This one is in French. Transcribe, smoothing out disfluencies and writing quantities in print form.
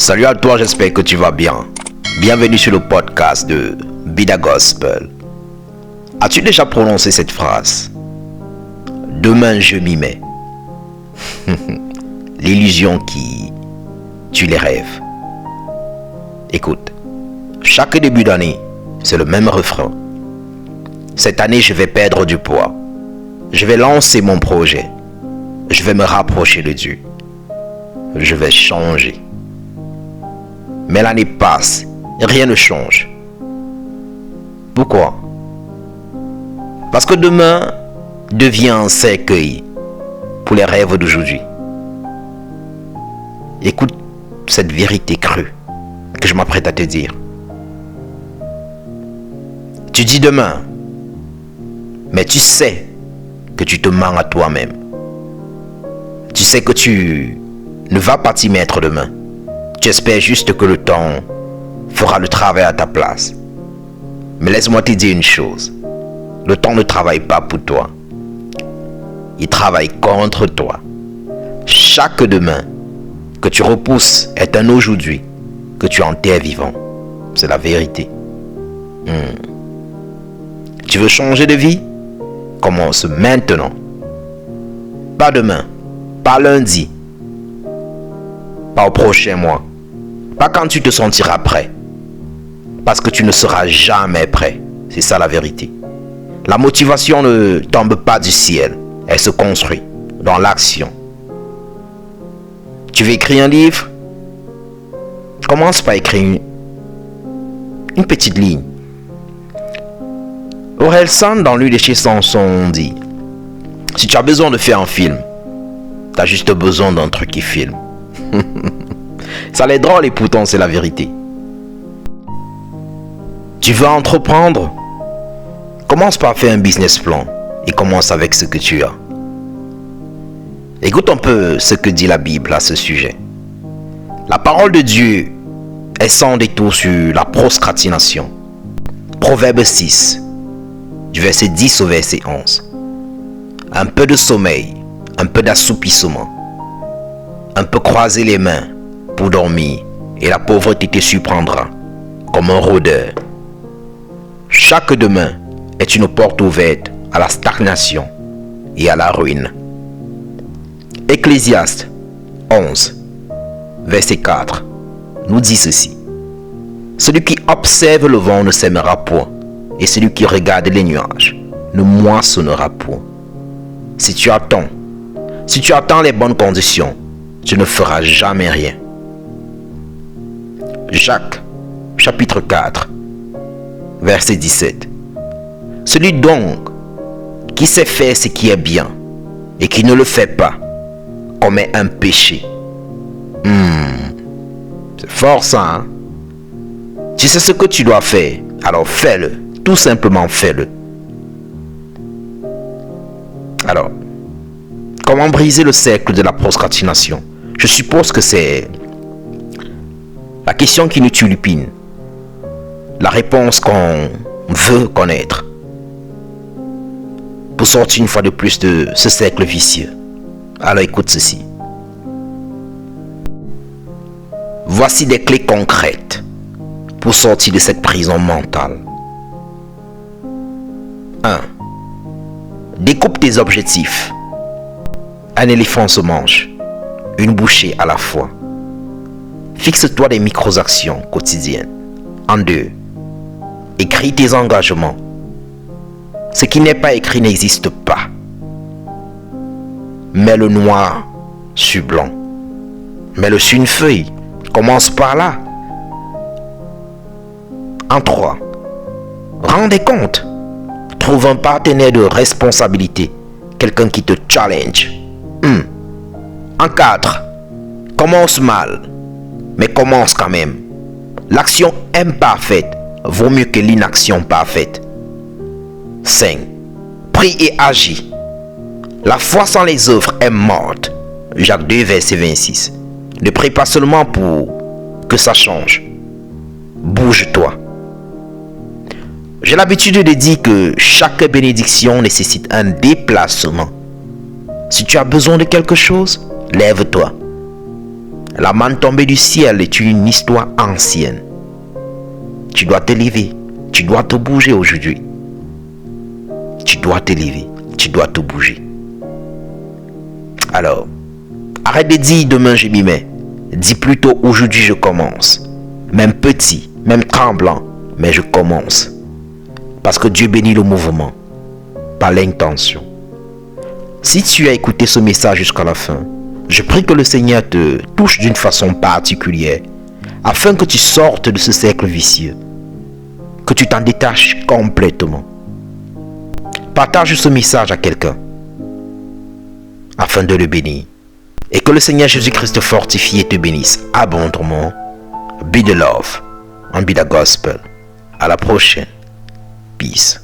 Salut à toi, j'espère que tu vas bien. Bienvenue sur le podcast de Bida Gospel. As-tu déjà prononcé cette phrase? Demain je m'y mets. L'illusion qui tue les rêves. Écoute, chaque début d'année, c'est le même refrain. Cette année, je vais perdre du poids. Je vais lancer mon projet. Je vais me rapprocher de Dieu. Je vais changer. Mais l'année passe, et rien ne change. Pourquoi? Parce que demain devient un cercueil pour les rêves d'aujourd'hui. Écoute cette vérité crue que je m'apprête à te dire. Tu dis demain, mais tu sais que tu te mens à toi-même. Tu sais que tu ne vas pas t'y mettre demain. Tu espères juste que le temps fera le travail à ta place. Mais laisse-moi te dire une chose. Le temps ne travaille pas pour toi. Il travaille contre toi. Chaque demain que tu repousses est un aujourd'hui que tu enterres vivant. C'est la vérité. Tu veux changer de vie? Commence maintenant. Pas demain, pas lundi, pas au prochain mois, pas quand tu te sentiras prêt. Parce que tu ne seras jamais prêt. C'est ça la vérité. La motivation ne tombe pas du ciel. Elle se construit dans l'action. Tu veux écrire un livre? Commence par écrire une petite ligne. Orelsan, dans l'une de ses chansons, dit: si tu as besoin de faire un film, tu as juste besoin d'un truc qui filme. Ça l'est drôle et pourtant c'est la vérité. Tu veux entreprendre? Commence par faire un business plan et commence avec ce que tu as. Écoute un peu ce que dit la Bible à ce sujet. La parole de Dieu est sans détour sur la procrastination. Proverbe 6, du verset 10 au verset 11. Un peu de sommeil, un peu d'assoupissement, un peu croiser les mains pour dormir et la pauvreté te surprendra comme un rôdeur. Chaque demain est une porte ouverte à la stagnation et à la ruine. Ecclésiaste 11, verset 4, nous dit ceci: celui qui observe le vent ne sèmera point, et celui qui regarde les nuages ne moissonnera point. Si tu attends les bonnes conditions, tu ne feras jamais rien. Jacques, chapitre 4, verset 17. Celui donc qui sait faire ce qui est bien et qui ne le fait pas commet un péché. C'est fort ça, hein? Tu sais ce que tu dois faire, alors fais-le. Tout simplement fais-le. Alors, comment briser le cercle de la procrastination? Je suppose que c'est la question qui nous turlupine. La réponse qu'on veut connaître. Pour sortir une fois de plus de ce cercle vicieux. Alors écoute ceci. Voici des clés concrètes pour sortir de cette prison mentale. 1. Découpe tes objectifs. Un éléphant se mange, une bouchée à la fois. Fixe-toi des micro-actions quotidiennes. En 2. Écris tes engagements. Ce qui n'est pas écrit n'existe pas. Mets-le noir sur blanc. Mets-le sur une feuille. Commence par là. En 3. Rends des comptes. Trouve un partenaire de responsabilité. Quelqu'un qui te challenge. En 4. Commence mal. Mais commence quand même. L'action imparfaite vaut mieux que l'inaction parfaite. 5. Prie et agis. La foi sans les œuvres est morte. Jacques 2, verset 26. Ne prie pas seulement pour que ça change. Bouge-toi. J'ai l'habitude de dire que chaque bénédiction nécessite un déplacement. Si tu as besoin de quelque chose, lève-toi. La manne tombée du ciel est une histoire ancienne. Tu dois te lever. Tu dois te bouger aujourd'hui. Tu dois te lever. Tu dois te bouger. Alors, arrête de dire demain je m'y mets. Dis plutôt aujourd'hui je commence. Même petit, même tremblant, mais je commence. Parce que Dieu bénit le mouvement, pas l'intention. Si tu as écouté ce message jusqu'à la fin, je prie que le Seigneur te touche d'une façon particulière, afin que tu sortes de ce cercle vicieux, que tu t'en détaches complètement. Partage ce message à quelqu'un, afin de le bénir. Et que le Seigneur Jésus-Christ te fortifie et te bénisse abondamment. Be the love and be the gospel. À la prochaine. Peace.